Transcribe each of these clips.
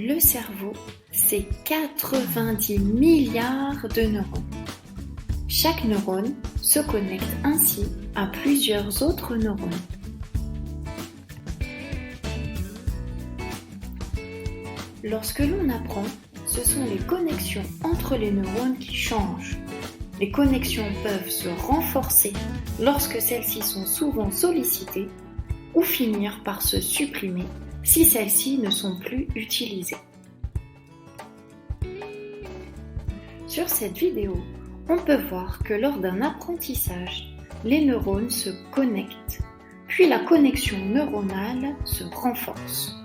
Le cerveau, c'est 90 milliards de neurones. Chaque neurone se connecte ainsi à plusieurs autres neurones. Lorsque l'on apprend, ce sont les connexions entre les neurones qui changent. Les connexions peuvent se renforcer lorsque celles-ci sont souvent sollicitées ou finir par se supprimer si celles-ci ne sont plus utilisées. Sur cette vidéo, on peut voir que lors d'un apprentissage, les neurones se connectent, puis la connexion neuronale se renforce.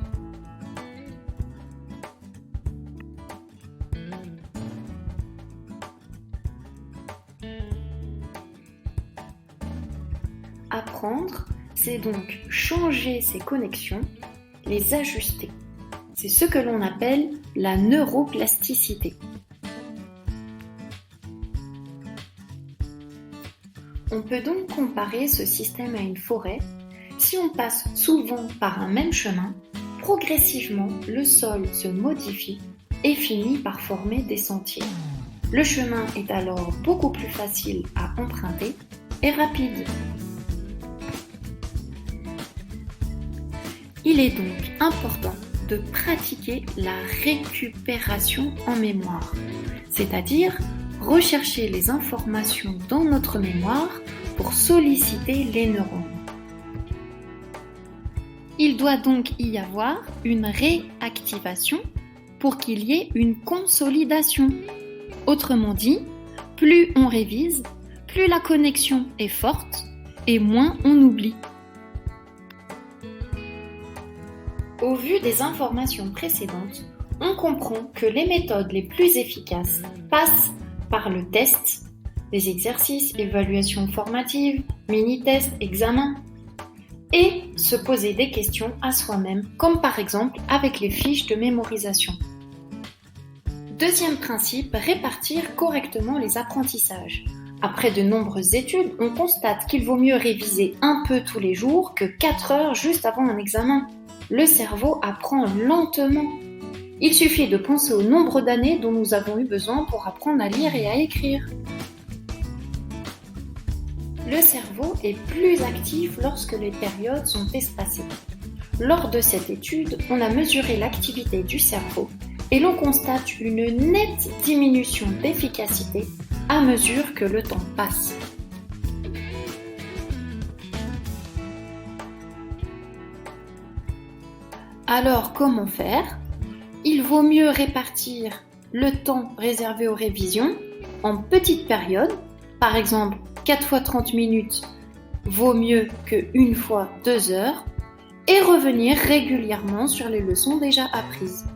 Apprendre, c'est donc changer ces connexions, les ajuster. C'est ce que l'on appelle la neuroplasticité. On peut donc comparer ce système à une forêt. Si on passe souvent par un même chemin, progressivement le sol se modifie et finit par former des sentiers. Le chemin est alors beaucoup plus facile à emprunter et rapide. Il est donc important de pratiquer la récupération en mémoire, c'est-à-dire rechercher les informations dans notre mémoire pour solliciter les neurones. Il doit donc y avoir une réactivation pour qu'il y ait une consolidation. Autrement dit, plus on révise, plus la connexion est forte et moins on oublie. Au vu des informations précédentes, on comprend que les méthodes les plus efficaces passent par le test, les exercices, évaluations formatives, mini-tests, examens, et se poser des questions à soi-même, comme par exemple avec les fiches de mémorisation. Deuxième principe, répartir correctement les apprentissages. Après de nombreuses études, on constate qu'il vaut mieux réviser un peu tous les jours que 4 heures juste avant un examen. Le cerveau apprend lentement. Il suffit de penser au nombre d'années dont nous avons eu besoin pour apprendre à lire et à écrire. Le cerveau est plus actif lorsque les périodes sont espacées. Lors de cette étude, on a mesuré l'activité du cerveau et l'on constate une nette diminution d'efficacité à mesure que le temps passe. Alors, comment faire ? Il vaut mieux répartir le temps réservé aux révisions en petites périodes. Par exemple, 4 fois 30 minutes vaut mieux que 1 fois 2 heures et revenir régulièrement sur les leçons déjà apprises.